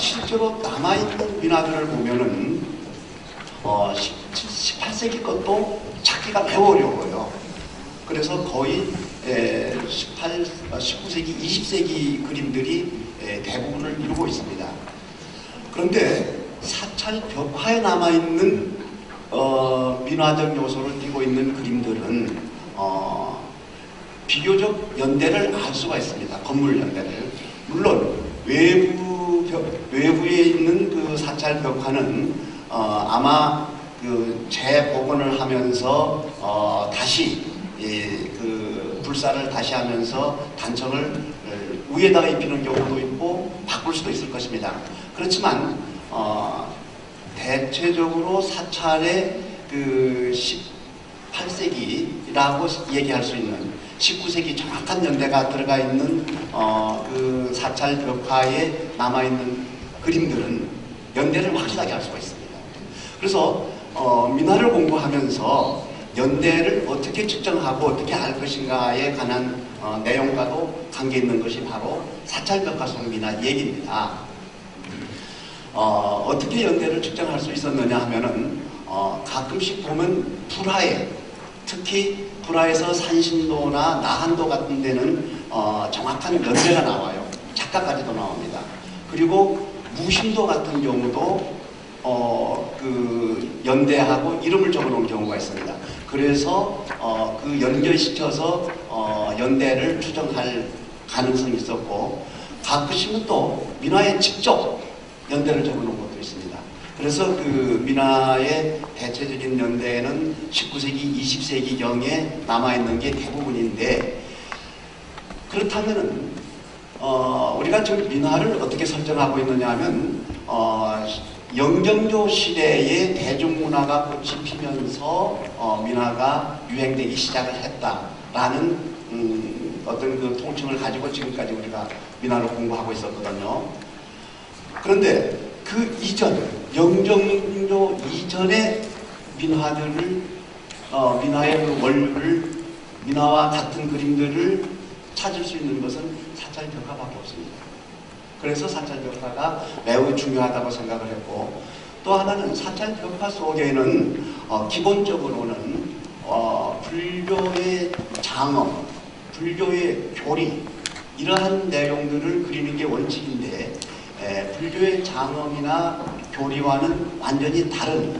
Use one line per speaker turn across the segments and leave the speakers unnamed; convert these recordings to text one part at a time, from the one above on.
실제로 남아있는 민화들을 보면은 18세기 것도 찾기가 매우 어려워요. 그래서 거의 19세기, 20세기 그림들이 대부분을 이루고 있습니다. 그런데 사찰 벽화에 남아있는 민화적 요소를 띠고 있는 그림들은 비교적 연대를 알 수가 있습니다. 건물 연대를. 물론 외부에 있는 그 사찰 벽화는 아마 그 재복원을 하면서 다시 그 불사를 다시 하면서 단청을 위에다가 입히는 경우도 있고 바꿀 수도 있을 것입니다. 그렇지만 대체적으로 사찰의 그 18세기라고 얘기할 수 있는 19세기 정확한 연대가 들어가 있는 그 사찰 벽화에 남아있는 그림들은 연대를 확실하게 알 수가 있습니다. 그래서 민화를 공부하면서 연대를 어떻게 측정하고 어떻게 알 것인가에 관한 내용과도 관계 있는 것이 바로 사찰 벽화 속 민화 얘기입니다. 어떻게 연대를 측정할 수 있었느냐 하면은 가끔씩 보면 불화에, 특히 불화에서 산신도나 나한도 같은 데는 정확한 연대가 나와요. 작가까지도 나옵니다. 그리고 무신도 같은 경우도 그 연대하고 이름을 적어놓은 경우가 있습니다. 그래서 그 연결시켜서 연대를 추정할 가능성이 있었고, 가끔씩은 또 민화에 직접 연대를 적어놓은 것도 있습니다. 그래서 그 민화의 대체적인 연대는 19세기, 20세기경에 남아있는 게 대부분인데, 그렇다면은 우리가 지금 민화를 어떻게 설정하고 있느냐 하면 영정조 시대에 대중문화가 꽃이 피면서 민화가 유행되기 시작을 했다라는 어떤 그 통칭을 가지고 지금까지 우리가 민화를 공부하고 있었거든요. 그런데 그 이전, 영정조 이전의 민화들을 민화의 그 원류를, 민화와 같은 그림들을 찾을 수 있는 것은 사찰 벽화밖에 없습니다. 그래서 사찰 벽화가 매우 중요하다고 생각을 했고, 또 하나는 사찰 벽화 속에는 기본적으로는 불교의 장엄, 불교의 교리, 이러한 내용들을 그리는 게 원칙인데, 불교의 장엄이나 교리와는 완전히 다른,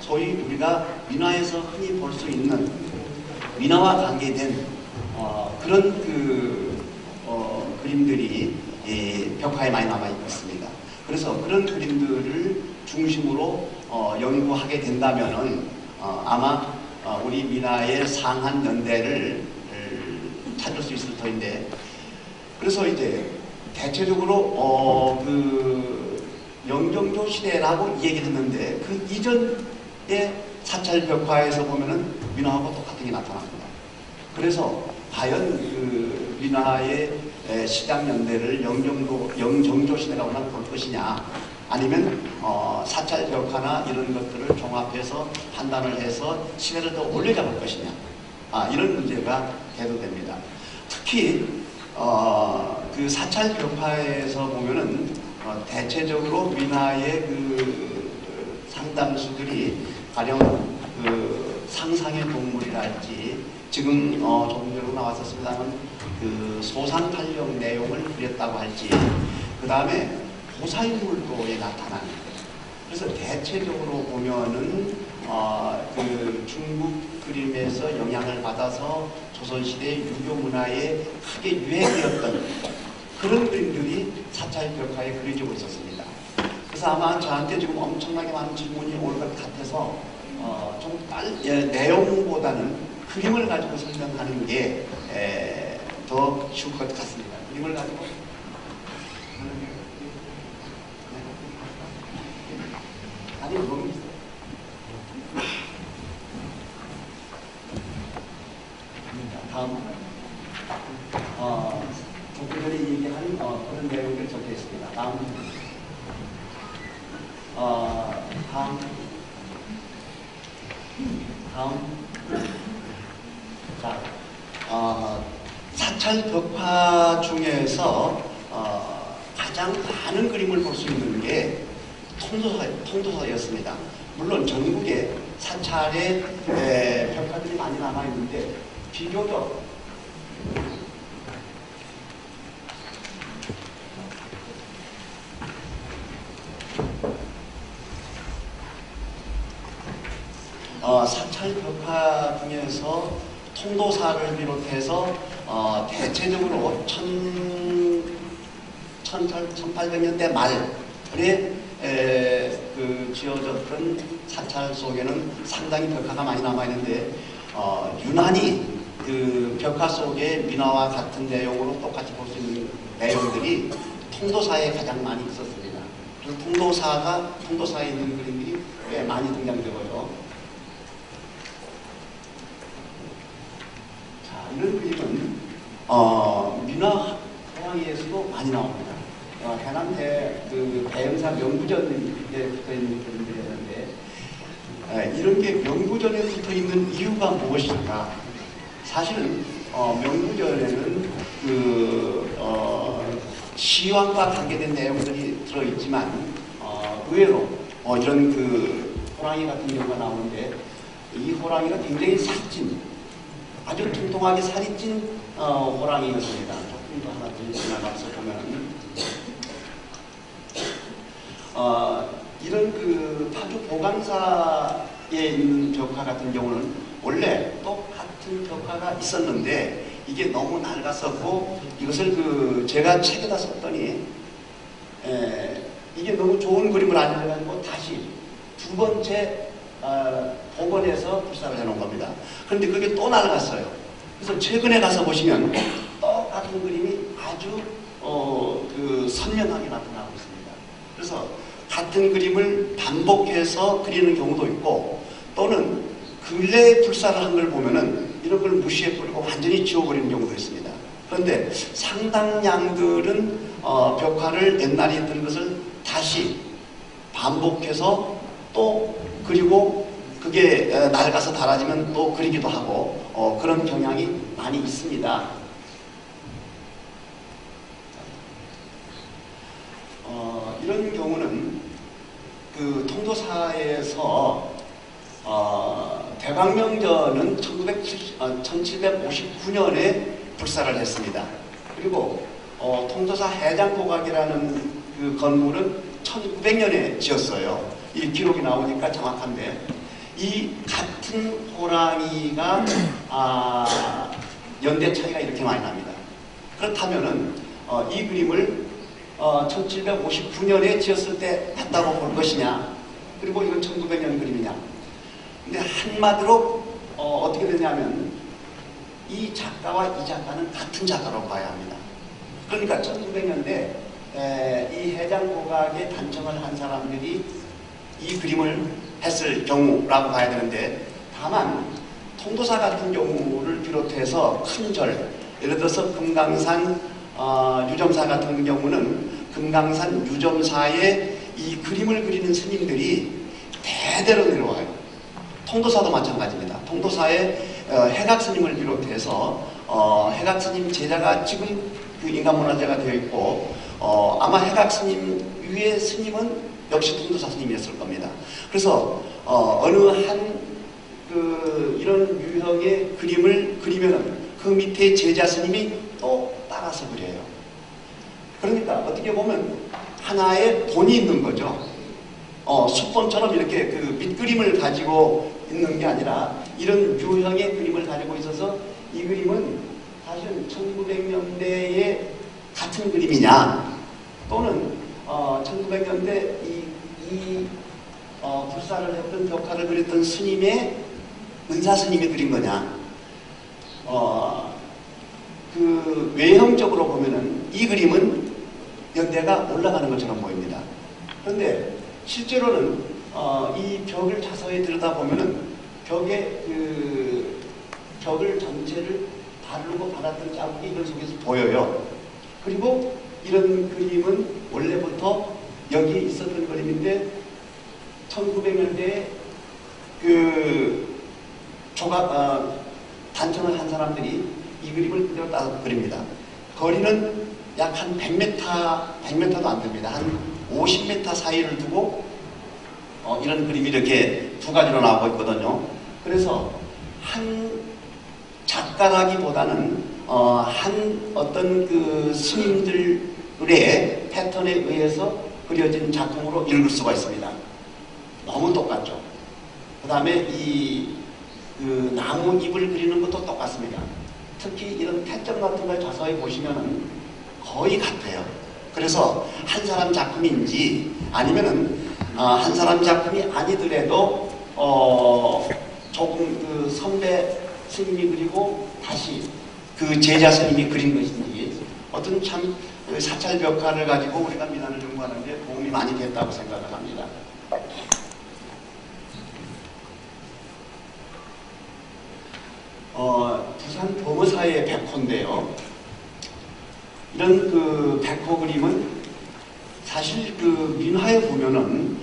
소위 우리가 민화에서 흔히 볼 수 있는 민화와 관계된 그런 그림들이 벽화에 많이 남아 있습니다. 그래서 그런 그림들을 중심으로 연구하게 된다면은 아마 우리 민화의 상한 연대를 찾을 수 있을 터인데, 그래서 이제 대체적으로 그 영정조 시대라고 얘기를 했는데, 그 이전의 사찰 벽화에서 보면은 민화하고 똑같은 게 나타납니다. 그래서 과연 그 민화의 시작 연대를 영정조 시대라고 볼 것이냐, 아니면 사찰 벽화나 이런 것들을 종합해서 판단을 해서 시대를 더 올려잡을 것이냐, 이런 문제가 대두됩니다. 특히 그 사찰 벽화에서 보면은 대체적으로 민화의 그 상당수들이 가령 그 상상의 동물이랄지, 지금 조금 전에 나왔었습니다만 그 소상팔령 내용을 그렸다고 할지, 그 다음에 보살물도에 나타나는, 그래서 대체적으로 보면은 그 중국 그림에서 영향을 받아서 조선시대 유교 문화에 크게 유행되었던 그런 그림들이 사찰 벽화에 그려지고 있었습니다. 그래서 아마 저한테 지금 엄청나게 많은 질문이 올 것 같아서 좀 내용보다는 그림을 가지고 설명하는 게 더 쉬울 것 같습니다. 그림을 가지고 아니 너무 있어요. 다음 조금 전에 얘기한 그런 내용들 적혀 있습니다. 자, 사찰 벽화 중에서 가장 가장 많은 그림을 볼 수 있는 게 통도사였습니다. 물론 전국에 사찰의 벽화들이 많이 남아있는데 비교적 사찰 벽화 중에서 통도사를 비롯해서 대체적으로 1800년대 말에 지어졌던 사찰 속에는 상당히 벽화가 많이 남아있는데 유난히 그 벽화 속에 민화와 같은 내용으로 똑같이 볼 수 있는 내용들이 통도사에 가장 많이 있었습니다. 그래서 통도사에 있는 그림들이 꽤 많이 등장되고요. 자, 이런 그림은 민화 호랑이에서도 많이 나옵니다. 해남 대형사 명구전에 붙어있는 그림들이었는데 이런 게 명구전에 붙어있는 이유가 무엇일까? 사실은 명구전에는 시황과 관계된 내용들이 들어있지만 의외로 이런 호랑이 같은 경우가 나오는데 이 호랑이가 굉장히 살찐, 아주 통통하게 살이 찐 호랑이였습니다. 조금 더 하나 더 지나가서 보면 이런 파주 보강사에 있는 벽화 같은 경우는 원래 똑같은 벽화가 있었는데 이게 너무 낡았었고 이것을 제가 책에다 썼더니 이게 너무 좋은 그림을 알려가지고 다시 두 번째 복원해서 불사를 해놓은 겁니다. 그런데 그게 또 낡았어요. 그래서 최근에 가서 보시면 똑같은 그림이 아주 선명하게 나타나고 있습니다. 그래서 같은 그림을 반복해서 그리는 경우도 있고 또는 근래에 불사를 한 걸 보면은 이런 걸 무시해버리고 완전히 지워버리는 경우도 있습니다. 그런데 상당량들은 벽화를 옛날에 했던 것을 다시 반복해서 또 그리고 그게 낡아서 닳아지면 또 그리기도 하고 그런 경향이 많이 있습니다. 이런 경우는 통도사에서 대광명전은 1759년에 불사를 했습니다. 그리고 통도사 해장고각이라는 그 건물은 1900년에 지었어요. 이 기록이 나오니까 정확한데 이 같은 호랑이가 연대 차이가 이렇게 많이 납니다. 그렇다면은 이 그림을 1759년에 지었을 때 맞다고 볼 것이냐, 그리고 이건 1900년 그림이냐. 근데 한마디로 어떻게 되냐면 이 작가와 이 작가는 같은 작가로 봐야 합니다. 그러니까 1900년대 이 해장고각에 단청을 한 사람들이 이 그림을 했을 경우라고 봐야 되는데, 다만 통도사 같은 경우를 비롯해서 큰 절, 예를 들어서 금강산 유점사 같은 경우는 금강산 유점사에 이 그림을 그리는 스님들이 대대로 내려와요. 통도사도 마찬가지입니다. 통도사에 해각스님을 비롯해서 해각스님 제자가 지금 인간문화재가 되어 있고 아마 해각스님 위에 스님은 역시 통도사 스님이었을 겁니다. 그래서 어느 한 이런 유형의 그림을 그리면은 그 밑에 제자 스님이 또 따라서 그려요. 그러니까 어떻게 보면 하나의 본이 있는 거죠. 숫본처럼 이렇게 밑그림을 가지고 있는 게 아니라 이런 유형의 그림을 가지고 있어서 이 그림은 사실 1900년대에 같은 그림이냐, 또는 1900년대 이 불사를 했던 벽화를 그렸던 스님의 은사 스님이 그린 거냐. 외형적으로 보면은 이 그림은 연대가 올라가는 것처럼 보입니다. 그런데 실제로는 이 벽을 자세히 들여다보면은 벽에 벽을 전체를 바르고 받았던 자국이 이런 속에서 보여요. 그리고 이런 그림은 원래부터 여기에 있었던 그림인데 1900년대에 단청을 한 사람들이 이 그림을 그대로 따서 그립니다. 거리는 약 한 100m도 안 됩니다. 한 50m 사이를 두고 이런 그림이 이렇게 두 가지로 나오고 있거든요. 그래서 한 작가라기보다는 한 어떤 그 스님들의 패턴에 의해서 그려진 작품으로 읽을 수가 있습니다. 너무 똑같죠. 그 다음에 그 나무 잎을 그리는 것도 똑같습니다. 특히 이런 태점 같은 걸 자세히 보시면은 거의 같아요. 그래서 한 사람 작품인지 아니면은 한 사람 작품이 아니더라도 조금 그 선배 스님이 그리고 다시 그 제자 스님이 그린 것인지 어떤 참 사찰 벽화를 가지고 우리가 민화를 연구하는 데 도움이 많이 됐다고 생각을 합니다. 부산 범어사의 백호인데요. 이런 그 백호 그림은 사실 그 민화에 보면은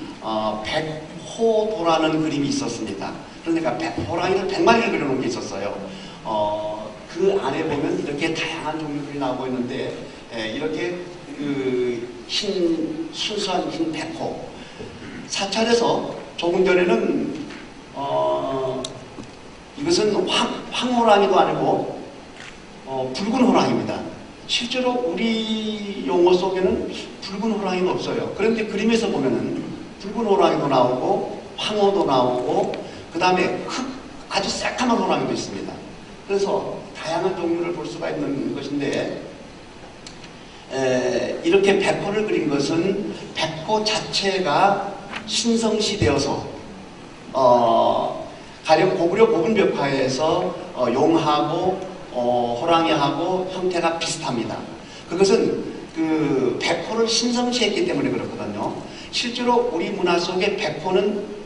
백호도라는 그림이 있었습니다. 그러니까 호랑이를 100마리를 그려놓은 게 있었어요. 그 안에 보면 이렇게 다양한 종류들이 나오고 있는데 이렇게 그 순수한 흰 백호. 사찰에서 조금 전에는 이것은 황호랑이도 아니고 붉은 호랑이입니다. 실제로 우리 용어 속에는 붉은 호랑이는 없어요. 그런데 그림에서 보면은 붉은 호랑이도 나오고 황호도 나오고 그 다음에 아주 새까만 호랑이도 있습니다. 그래서 다양한 종류를 볼 수가 있는 것인데 이렇게 백호를 그린 것은 백호 자체가 신성시되어서 가령 고구려 고분벽화에서 용하고 호랑이하고 형태가 비슷합니다. 그것은 그 백호를 신성시했기 때문에 그렇거든요. 실제로 우리 문화 속에 백호는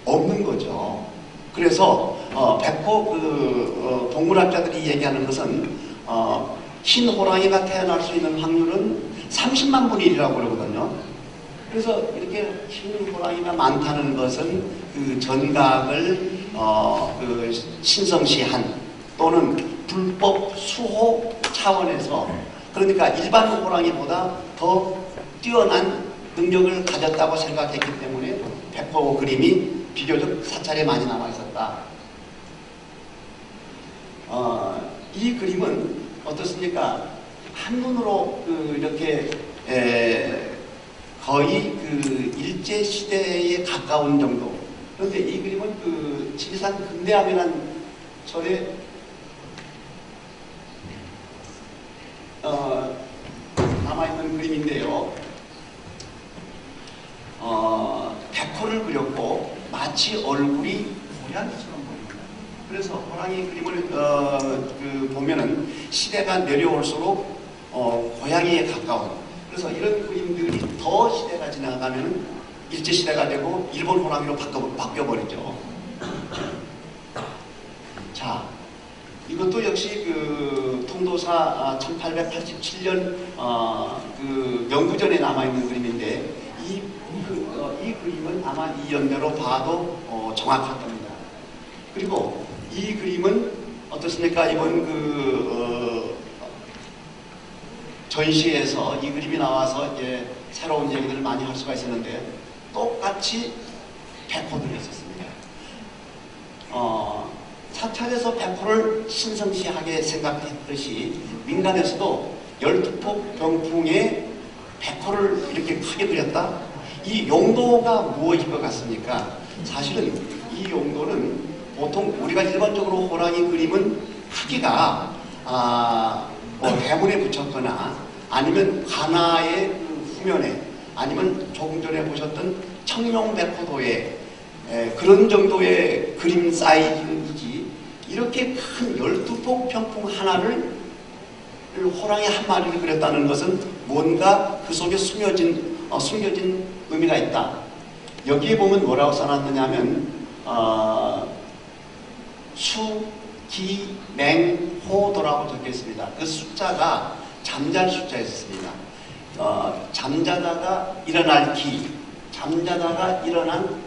없는 거죠. 그래서 백호 동물학자들이 얘기하는 것은 흰 호랑이가 태어날 수 있는 확률은 30만 분의 1이라고 그러거든요. 그래서 이렇게 흰 호랑이가 많다는 것은 그 전각을 그 신성시한 또는 불법 수호 차원에서 그러니까 일반 호랑이보다 더 뛰어난 능력을 가졌다고 생각했기 때문에 백호 그림이 비교적 사찰에 많이 남아 있었다. 이 그림은 어떻습니까? 한눈으로 이렇게 거의 그 일제 시대에 가까운 정도. 그런데 이 그림은 그 지리산 근대암이라는 절에 남아있는 그림인데요. 백호를 그렸고 마치 얼굴이 고양이처럼 보입니다. 그래서 호랑이 그림을 보면은 시대가 내려올수록 고양이에 가까운. 그래서 이런 그림들이 더 시대가 지나가면은 일제 시대가 되고 일본 호랑이로 바뀌어버리죠. 자, 이것도 역시 그 통도사 1887년 그 명구전에 남아있는 그림인데 이 그림은 아마 이 연대로 봐도 정확할 겁니다. 그리고 이 그림은 어떻습니까? 이번 전시에서 이 그림이 나와서 이제 새로운 얘기들을 많이 할 수가 있었는데 똑같이 백호들이었습니다. 사찰에서 백호를 신성시하게 생각했듯이 민간에서도 12폭 병풍에 백호를 이렇게 크게 그렸다? 이 용도가 무엇일 것 같습니까? 사실은 이 용도는 보통 우리가 일반적으로 호랑이 그림은 크기가 뭐 대문에 붙였거나 아니면 관아의 그 후면에 아니면 조금 전에 보셨던 청룡백호도의 그런 정도의 그림 사이즈이지 이렇게 큰 12폭 병풍 하나를 호랑이 한 마리를 그렸다는 것은 뭔가 그 속에 숨겨진 의미가 있다. 여기에 보면 뭐라고 써놨느냐 하면 수기맹호도라고 적혀 있습니다. 그 숫자가 잠잘 숫자였습니다. 잠자다가 일어날 기, 잠자다가 일어난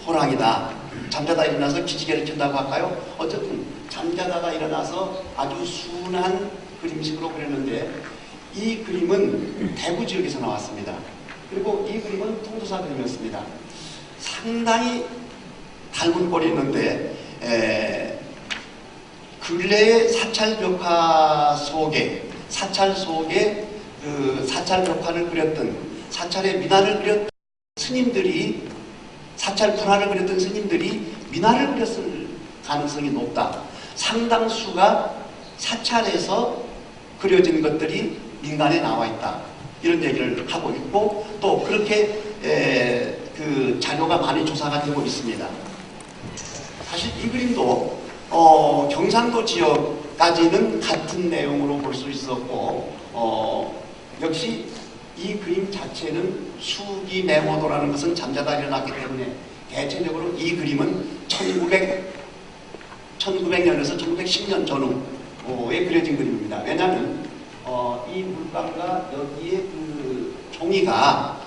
호랑이다. 잠자다 일어나서 기지개를 켠다고 할까요? 어쨌든 잠자다가 일어나서 아주 순한 그림식으로 그렸는데 이 그림은 대구 지역에서 나왔습니다. 그리고 이 그림은 통도사 그림이었습니다. 상당히 닮은 꼴이 있는데 근래의 사찰 벽화 속에 그 사찰 벽화를 그렸던, 사찰의 미나를 그렸던 스님들이, 사찰 분화를 그렸던 스님들이 미나를 그렸을 가능성이 높다. 상당수가 사찰에서 그려진 것들이 민간에 나와 있다. 이런 얘기를 하고 있고, 또 그렇게 그 자료가 많이 조사가 되고 있습니다. 사실 이 그림도 경상도 지역까지는 같은 내용으로 볼 수 있었고, 역시 이 그림 자체는 수기맹오도라는 것은 잠자다 일어났기 때문에 대체적으로 이 그림은 1900년에서 1910년 전후에 그려진 그림입니다. 왜냐하면 이 물감과 여기에 그 종이가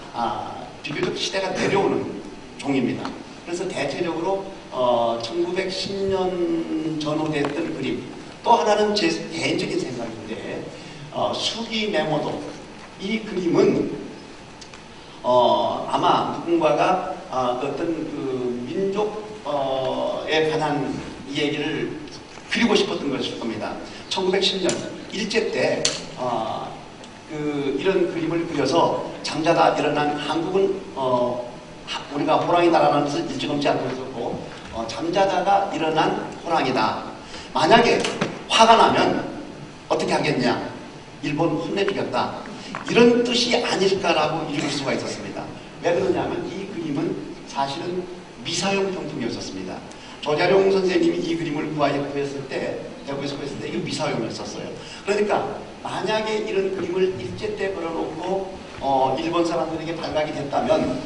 비교적 시대가 내려오는 종입니다. 그래서 대체적으로 1910년 전후 됐던 그림, 또 하나는 제 개인적인 생각인데 수기맹오도, 이 그림은 아마 누군가가 어떤 그 민족에 관한 얘기를 그리고 싶었던 것일 겁니다. 1910년 일제 때 이런 그림을 그려서 잠자다 일어난 한국은 우리가 호랑이 나라라는 것을 일찌감치 알고 있었고, 잠자다가 일어난 호랑이다. 만약에 화가 나면 어떻게 하겠냐? 일본 혼내주겠다. 이런 뜻이 아닐까라고 읽을 수가 있었습니다. 왜 그러냐면 이 그림은 사실은 미사용 평풍이었었습니다. 조자룡 선생님이 이 그림을 구했을 때, 대구에서 구했을 때 이거 미사용이었었어요. 그러니까 만약에 이런 그림을 일제 때 걸어놓고 일본 사람들에게 발각이 됐다면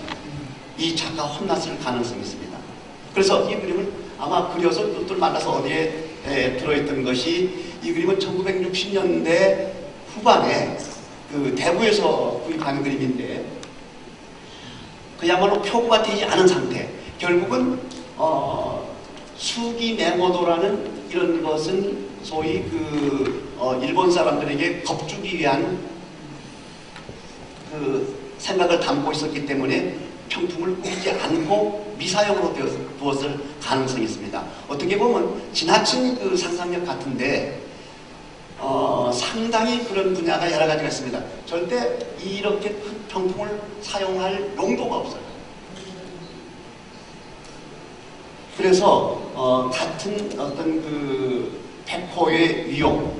이 작가 혼났을 가능성이 있습니다. 그래서 이 그림을 아마 그려서 똘똘 말라서 어디에 들어있던 것이, 이 그림은 1960년대 후반에 그 대구에서 구입한 그림인데 그야말로 표구가 되지 않은 상태. 결국은 수기맹오도라는 이런 것은 소위 일본 사람들에게 겁주기 위한 그 생각을 담고 있었기 때문에 평풍을 꾸미지 않고 미사용으로 두었을 가능성이 있습니다. 어떻게 보면 지나친 그 상상력 같은데 상당히 그런 분야가 여러 가지가 있습니다. 절대 이렇게 큰 평풍을 사용할 용도가 없어요. 그래서 같은 어떤 그 백호의 위용,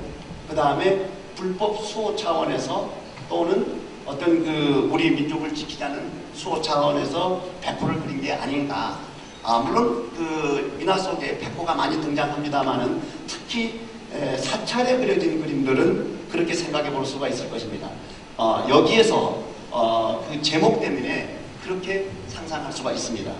그 다음에 불법 수호 차원에서 또는 어떤 그 우리 민족을 지키자는 수호 차원에서 백호를 그린 게 아닌가. 물론 그 민화 속에 백호가 많이 등장합니다만은 특히 사찰에 그려진 그림들은 그렇게 생각해 볼 수가 있을 것입니다. 여기에서 그 제목 때문에 그렇게 상상할 수가 있습니다.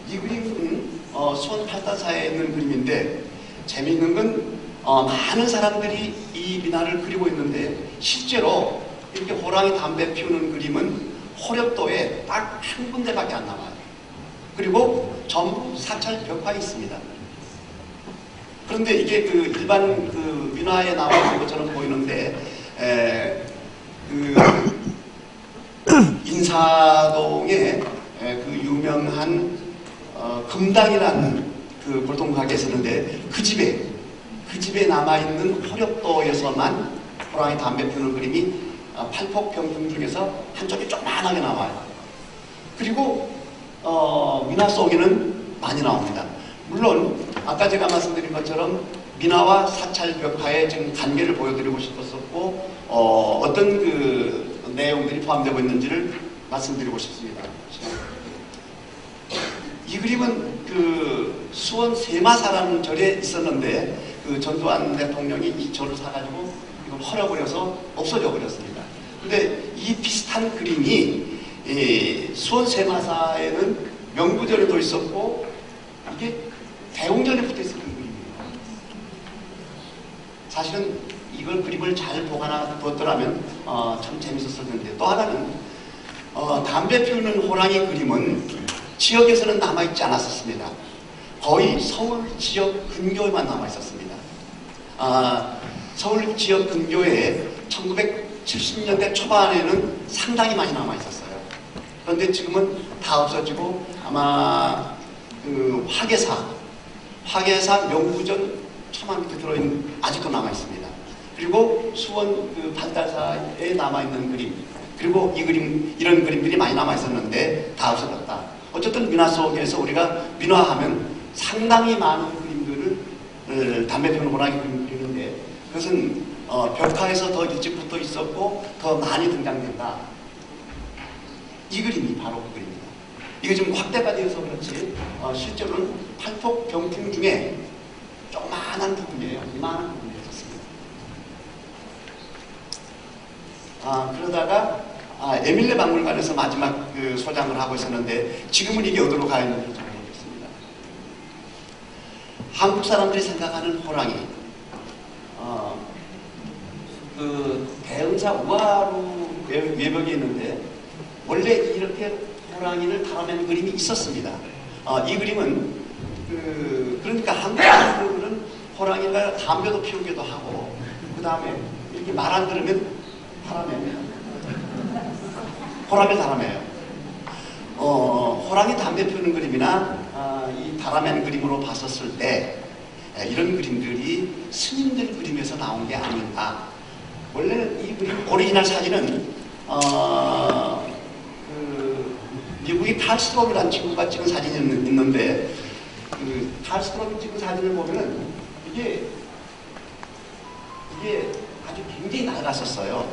이 그림은 수원 팔다사에 있는 그림인데 재미있는 건 많은 사람들이 이 민화를 그리고 있는데 실제로 이렇게 호랑이 담배 피우는 그림은 호렵도에 딱 한 군데밖에 안 남아요. 그리고 전부 사찰 벽화에 있습니다. 그런데 이게 그 일반 그 민화에 나오는 것처럼 보이는데 인사동에 그 유명한 금당이라는 그 볼통가게에 있었는데 그 집에 남아있는 호렵도에서만 호랑이 담배 피우는 그림이 팔폭병중 중에서 한쪽이 조그만하게 나와요. 그리고 민화 속에는 많이 나옵니다. 물론 아까 제가 말씀드린 것처럼 민화와 사찰 벽화의 지금 관계를 보여드리고 싶었었고 어떤 그 내용들이 포함되고 있는지를 말씀드리고 싶습니다. 이 그림은 그 수원 세마사라는 절에 있었는데 그 전두환 대통령이 이 절을 사가지고 이걸 헐어버려서 없어져 버렸습니다. 근데 이 비슷한 그림이 수원 세마사에는 명구절에도 있었고 이게 대웅전에 붙어 있었던 그림이에요. 사실은 이걸 그림을 잘 보관해 두었더라면 참 재밌었을 텐데, 또 하나는 담배 피우는 호랑이 그림은 지역에서는 남아있지 않았었습니다. 거의 서울 지역 근교에만 남아있었습니다. 서울 지역 근교에 1970년대 초반에는 상당히 많이 남아 있었어요. 그런데 지금은 다 없어지고 아마 그 화계사 명부전 초반 밑에 들어있는 아직도 남아 있습니다. 그리고 수원 그 발달사에 남아 있는 그림, 그리고 이런 그림들이 많이 남아 있었는데 다 없어졌다. 어쨌든 민화 속에서 우리가 민화하면 상당히 많은 그림들을 담배 피우는 호랑이 그리는데 그것은 벽화에서 더 일찍 붙어 있었고 더 많이 등장된다. 이 그림이 바로 그 그림입니다. 이게 좀 확대가 되어서 그렇지 실제로는 팔폭 병풍 중에 조그마한 부분이에요. 이만한 부분이었습니다. 그러다가 에밀레 박물관에서 마지막 그 소장을 하고 있었는데 지금은 이게 어디로 가 있는지 잘 모르겠습니다. 한국 사람들이 생각하는 호랑이, 그 대흥사 우하루 외벽에 있는데 원래 이렇게 호랑이를 달아낸 그림이 있었습니다. 이 그림은 그러니까 한국 사람들은 호랑이가 담배도 피우기도 하고 그 다음에 이렇게 말 안 들으면 달아냅니다. 호랑이를 달아내요. 호랑이 담배 피우는 그림이나 이 달아낸 그림으로 봤었을 때 이런 그림들이 스님들 그림에서 나온 게 아닌가. 원래는 이 그림 오리지널 사진은 미국의 탈 스트롬이라는 친구가 찍은 사진이 있는데 그 탈 스트롬이 찍은 사진을 보면은 이게 아주 굉장히 낡았었어요.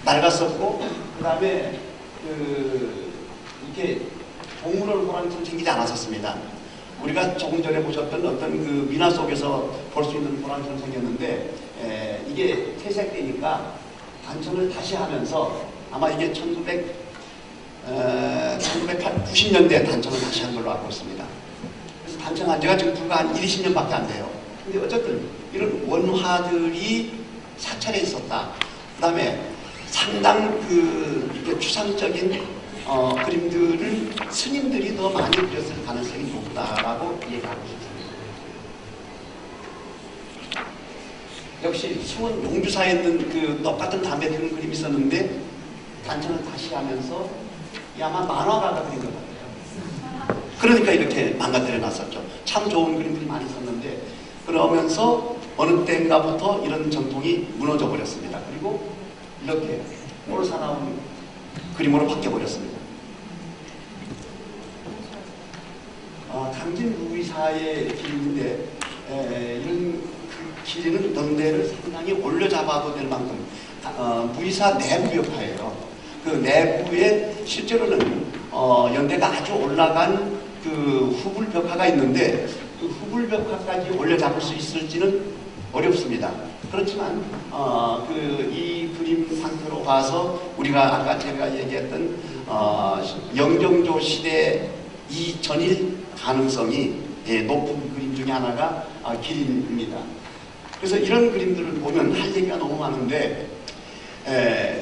낡았었고 그 다음에 이렇게 동물원 호랑이처럼 생기지 않았었습니다. 우리가 조금 전에 보셨던 어떤 그 민화 속에서 볼 수 있는 호랑이처럼 생겼는데 이게 퇴색되니까 단천을 다시 하면서 아마 이게 1990년대에 단천을 다시 한 걸로 알고 있습니다. 그래서 단천한 지가 지금 불과 한 20년밖에 안 돼요. 근데 어쨌든 이런 원화들이 사찰에 있었다. 그 다음에 상당 이렇게 추상적인 그림들을 스님들이 더 많이 그렸을 가능성이 높다라고 얘기하고 싶습니다. 역시 수원 용주사에 있는 그 똑같은 담배 피우는 그림이 있었는데 단천을 다시 하면서 아마 만화가가 그린 것 같아요. 그러니까 이렇게 망가뜨려 놨었죠. 참 좋은 그림들이 많이 있었는데 그러면서 어느 때인가부터 이런 전통이 무너져 버렸습니다. 그리고 이렇게 꼴 사나운 그림으로 바뀌어버렸습니다. 당진 무의사의 길인데 이런 그 길이는 넌대를 상당히 올려잡아도 될 만큼 무의사 내부 벽화예요. 그 내부에 실제로는 연대가 아주 올라간 그 후불 벽화가 있는데 그 후불 벽화까지 올려잡을 수 있을지는 어렵습니다. 그렇지만 이 그림 상태로 봐서 우리가 아까 제가 얘기했던 영정조 시대 이전일 가능성이 높은 그림 중에 하나가 기린입니다. 그래서 이런 그림들을 보면 할 얘기가 너무 많은데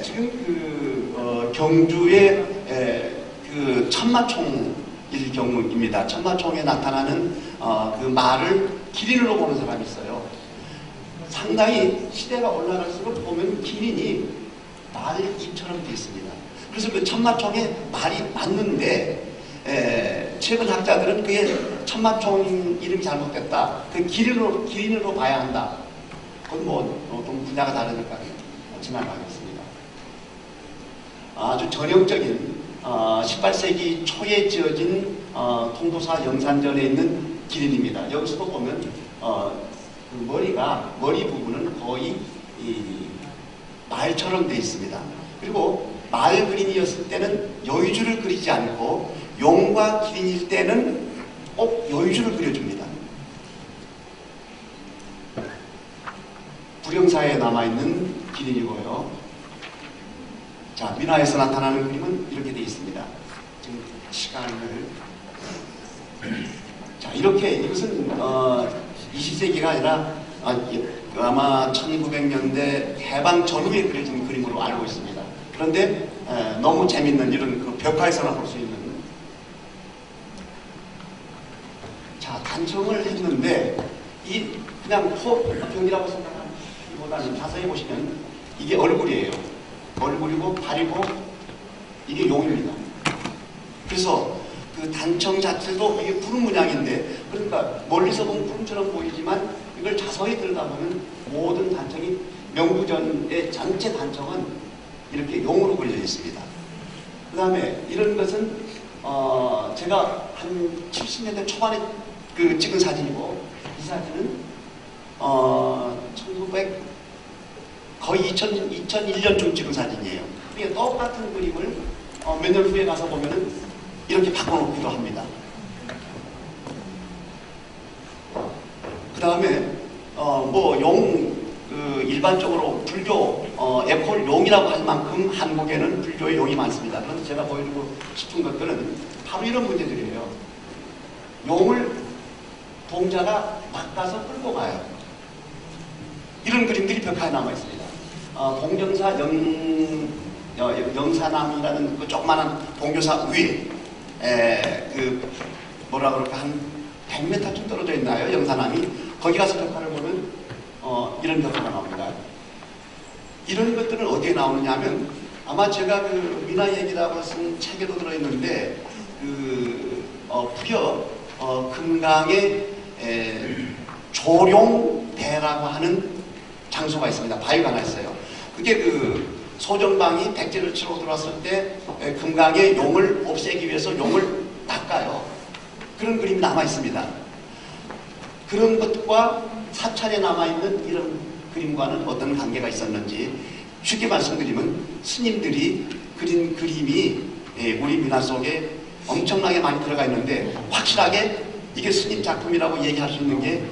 지금 경주의 그 천마총일 경우입니다. 천마총에 나타나는 그 말을 기린으로 보는 사람이 있어요. 상당히 시대가 올라갈수록 보면 기린이 말 입처럼 되어 있습니다. 그래서 그 천마총에 말이 맞는데 최근 학자들은 그게 천마총 이름이 잘못됐다. 그 기린으로 봐야 한다. 그건 좀 분야가 다르니까 지나가겠습니다. 아주 전형적인 18세기 초에 지어진 통도사 영산전에 있는 기린입니다. 여기서도 보면 그 머리 부분은 거의 말처럼 되어 있습니다. 그리고 말 그림이었을 때는 여의주를 그리지 않고 용과 기린일 때는 꼭 여의주를 그려줍니다. 불영사에 남아있는 기린이고요. 자, 민화에서 나타나는 그림은 이렇게 되어 있습니다. 지금 시간을 자, 이렇게 이것은 20세기가 아니라 아마 1900년대 해방 전후에 그려진 그림으로 알고 있습니다. 그런데 너무 재밌는 이런 그 벽화에서나 볼 수 있는 자, 단청을 했는데 이 그냥 벽이라고 생각하면 그것보다는 자세히 보시면 이게 얼굴이에요. 얼굴이고 발이고 이게 용입니다. 그래서 그 단청 자체도 이게 구름 문양인데, 그러니까 멀리서 보면 구름처럼 보이지만 이걸 자세히 들여다보면 모든 단청이, 명부전의 전체 단청은 이렇게 용으로 그려져 있습니다. 그 다음에 이런 것은 제가 한 70년대 초반에 그 찍은 사진이고, 이 사진은 1900 거의 2001년쯤 찍은 사진이에요. 그러니까 똑같은 그림을 몇 년 후에 가서 보면은 이렇게 바꿔놓기도 합니다. 그 다음에 일반적으로 불교 에콜 용이라고 할 만큼 한국에는 불교의 용이 많습니다. 그런데 제가 보여주고 싶은 것들은 바로 이런 문제들이에요. 용을 동자가 낚아서 끌고 가요. 이런 그림들이 벽화에 남아 있습니다. 봉정사 영사남이라는 그 조그마한 봉교사 위에 뭐라 그럴까, 한 100m쯤 떨어져 있나요? 영사남이. 거기 가서 벽화를 보면 이런 벽화가 나옵니다. 이런 것들은 어디에 나오느냐 하면, 아마 제가 그 미나 얘기라고 쓴 책에도 들어있는데, 부여 금강에 조룡대라고 하는 장소가 있습니다. 바위가 하나 있어요. 그게 그 소정방이 백제를 치러 들어왔을 때 금강의 용을 없애기 위해서 용을 닦아요. 그런 그림이 남아 있습니다. 그런 것과 사찰에 남아있는 이런 그림과는 어떤 관계가 있었는지 쉽게 말씀드리면, 스님들이 그린 그림이 우리 민화 속에 엄청나게 많이 들어가 있는데, 확실하게 이게 스님 작품이라고 얘기할 수 있는 게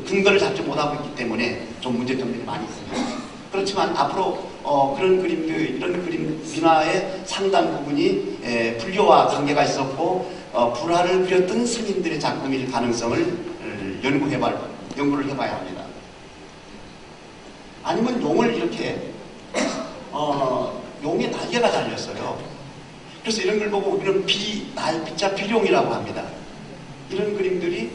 근거를 잡지 못하고 있기 때문에 좀 문제점들이 많이 있습니다. 그렇지만 앞으로 그런 그림들, 이런 그림 민화의 상당 부분이 불교와 관계가 있었고 불화를 그렸던 스님들의 작품일 가능성을 연구를 해봐야 합니다. 아니면 용을 이렇게 용에 날개가 달렸어요. 그래서 이런 걸 보고 우리는 날비자 비룡이라고 합니다. 이런 그림들이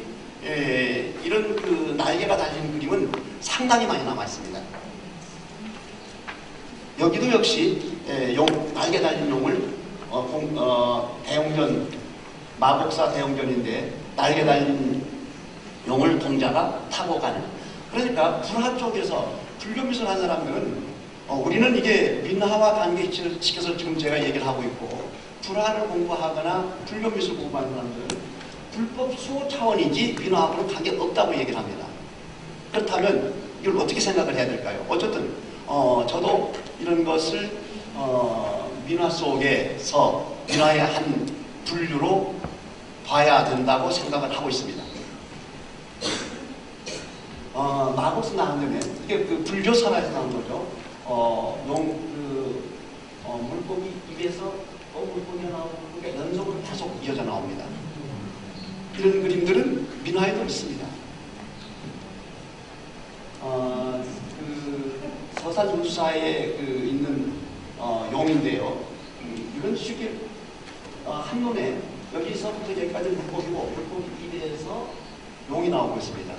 이런 그 날개가 달린 그림은 상당히 많이 남아 있습니다. 여기도 역시 날개 달린 용을 대웅전, 마곡사 대웅전인데 날개 달린 용을 동자가 타고 가는. 그러니까 불화 쪽에서 불교미술 한 사람들은 우리는 이게 민화와 관계시켜서 지금 제가 얘기를 하고 있고, 불화를 공부하거나 불교미술 공부하는 사람들은 불법 수호 차원이지 민화하고는 관계없다고 얘기를 합니다. 그렇다면 이걸 어떻게 생각을 해야 될까요? 어쨌든 저도 이런 것을 민화 속에서 민화의 한 분류로 봐야 된다고 생각을 하고 있습니다. 마곡사 나왔는데 이게 그 불교선화에서 나온 거죠. 물고기 입에서 물고기가 나오고 물고기가 연속으로 계속 이어져 나옵니다. 이런 그림들은 민화에도 있습니다. 서산중수사에 있는 용인데요. 이건 쉽게 한눈에 여기서부터 여기까지 물고기고, 물고기 입에서 용이 나오고 있습니다.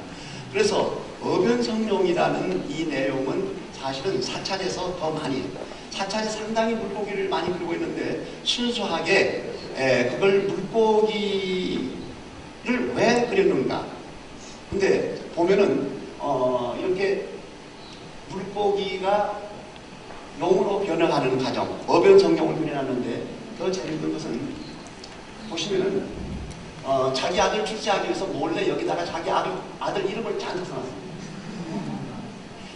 그래서 어변성룡이라는 이 내용은 사실은 사찰에서 더 많이, 사찰이 상당히 물고기를 많이 그리고 있는데 순수하게 그걸 물고기를 왜 그렸는가. 근데 보면은 이렇게 물고기가 용으로 변해가는 과정, 어변성룡을 그려놨는데, 더 재밌는 것은 보시면은 자기 아들 출세하기 위해서 몰래 여기다가 자기 아들 이름을 잔뜩 써놨습니다.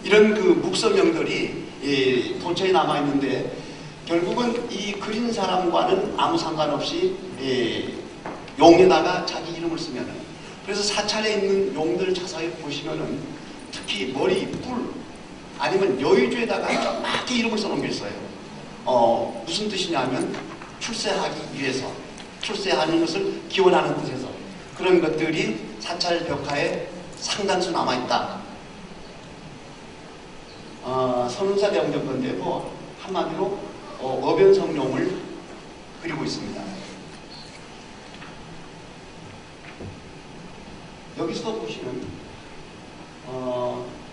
이런 그 묵서명들이 도처에 남아있는데, 결국은 이 그린 사람과는 아무 상관없이 용에다가 자기 이름을 쓰면은, 그래서 사찰에 있는 용들을 자세히 보시면은 특히 머리, 뿔, 아니면 여의주에다가 조그맣게 이름을 써놓은 게 있어요. 무슨 뜻이냐면 출세하기 위해서, 출세하는 것을 기원하는 뜻에서 그런 것들이 사찰 벽화에 상당수 남아있다. 선운사 대웅전 건데도 한마디로 어변성룡을 그리고 있습니다. 여기서 보시면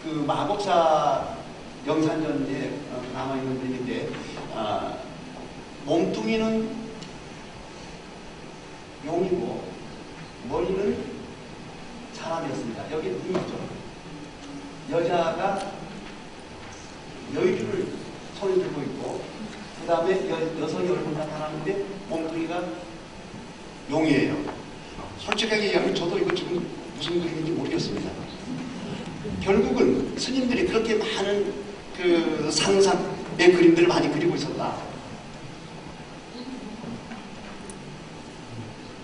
그 마곡사 영산전에 남아있는 그림인데 몸뚱이는 용이고 머리는 사람이었습니다. 여기 눈이죠. 여자가 여의주를 손에 들고 있고 그 다음에 여성이 얼굴 나타나는데 몸뚱이가 용이에요. 솔직하게 얘기하면 저도 이거 지금 무슨 그림인지 모르겠습니다. 결국은 스님들이 그렇게 많은 그 상상의 그림들을 많이 그리고 있었다.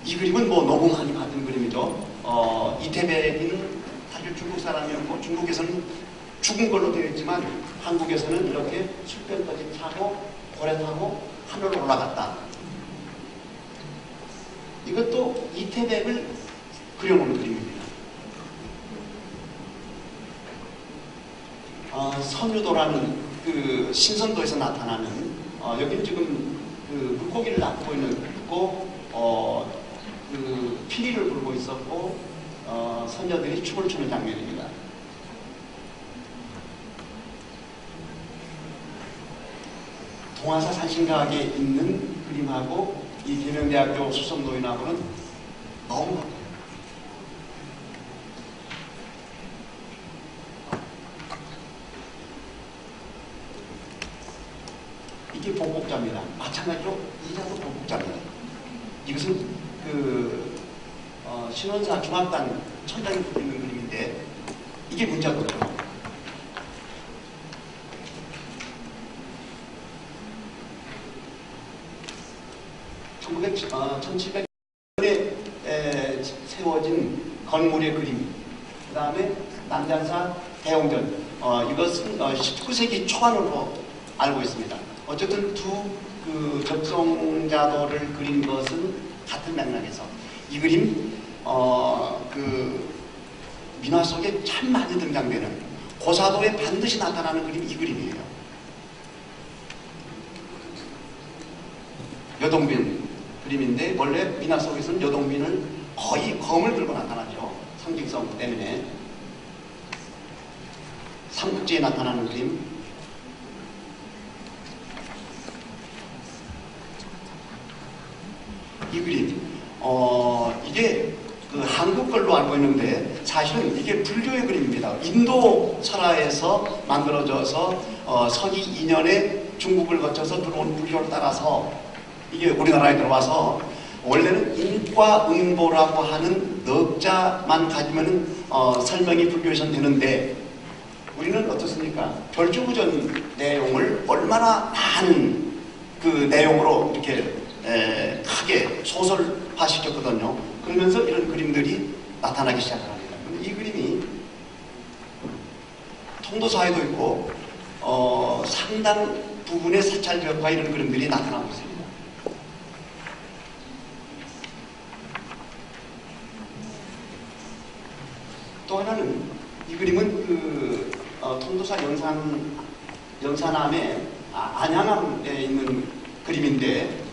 이 그림은 뭐 너무 많이 봤던 그림이죠. 이태백이는 사실 중국 사람이었고 중국에서는 죽은 걸로 되어 있지만 한국에서는 이렇게 술병까지 타고 고래 타고 하늘로 올라갔다. 이것도 이태백을 그려놓은 그림입니다. 선유도라는 그 신선도에서 나타나는 여기는 지금 그 물고기를 낚고 있고 그 피리를 불고 있었고 선녀들이 춤을 추는 장면입니다. 동화사 산신각에 있는 그림하고 이 계명대학교 수성노인하고는 너무 같아요. 이게 보복자입니다. 마찬가지로 이자도 보복자입니다. 이것은 그 신원사 중학당 천장에 붙어있는 그림인데 이게 문자거든요. 1700년에 세워진 건물의 그림, 그 다음에 남장사 대웅전, 이것은 19세기 초반으로 알고 있습니다. 어쨌든 두 그 접종자도를 그린 것은 같은 맥락에서 이 그림 그 민화 속에 참 많이 등장되는 고사도에 반드시 나타나는 그림이 이 그림이에요. 여동빈 그림인데 원래 민화 속에서는 여동빈을 거의 검을 들고 나타나죠. 상징성 때문에. 삼국지에 나타나는 그림. 이 그림 이게 그 한국 걸로 알고 있는데 사실은 이게 불교의 그림입니다. 인도 설화에서 만들어져서 서기 2년에 중국을 거쳐서 들어온 불교를 따라서 이게 우리나라에 들어와서 원래는 인과응보라고 하는 넉자만 가지면 설명이 불교에서는 되는데 우리는 어떻습니까? 별주부전 내용을 얼마나 많은 그 내용으로 이렇게 크게 소설화시켰거든요. 그러면서 이런 그림들이 나타나기 시작을 합니다. 이 그림이 통도사에도 있고 상당 부분의 사찰벽화 이런 그림들이 나타나고 있습니다. 또 하나는 이 그림은 그 통도사 연산암의 안양암에 있는 그림인데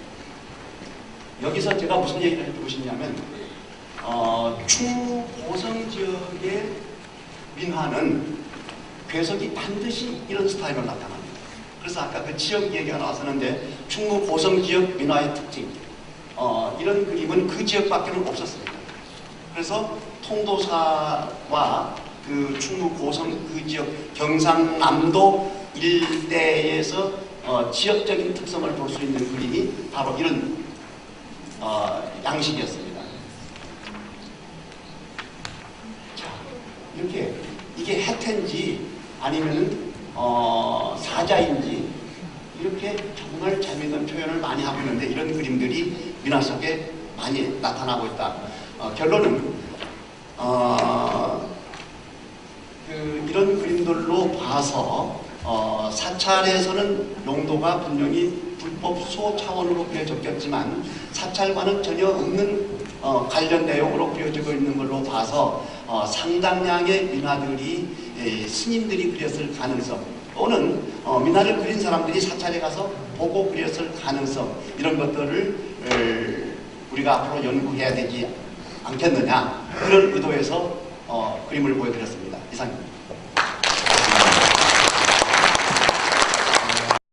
여기서 제가 무슨 얘기를 해주고 싶냐면 충무 고성 지역의 민화는 괴석이 반드시 이런 스타일로 나타납니다. 그래서 아까 그 지역 얘기가 나왔었는데 충무 고성 지역 민화의 특징 이런 그림은 그 지역밖에는 없었습니다. 그래서 통도사와 그 충무 고성 그 지역 경상남도 일대에서 지역적인 특성을 볼 수 있는 그림이 바로 이런 양식이었습니다. 자, 이렇게 이게 해태인지 아니면은 사자인지 이렇게 정말 재미있는 표현을 많이 하고 있는데 이런 그림들이 민화 속에 많이 나타나고 있다. 결론은 이런 그림들로 봐서 사찰에서는 용도가 분명히 불법 수호 차원으로 그려졌겠지만 사찰과는 전혀 없는 관련 내용으로 그려지고 있는 걸로 봐서 상당량의 민화들이 스님들이 그렸을 가능성 또는 민화를 그린 사람들이 사찰에 가서 보고 그렸을 가능성 이런 것들을 우리가 앞으로 연구해야 되지 않겠느냐 그런 의도에서 그림을 보여드렸습니다. 이상입니다.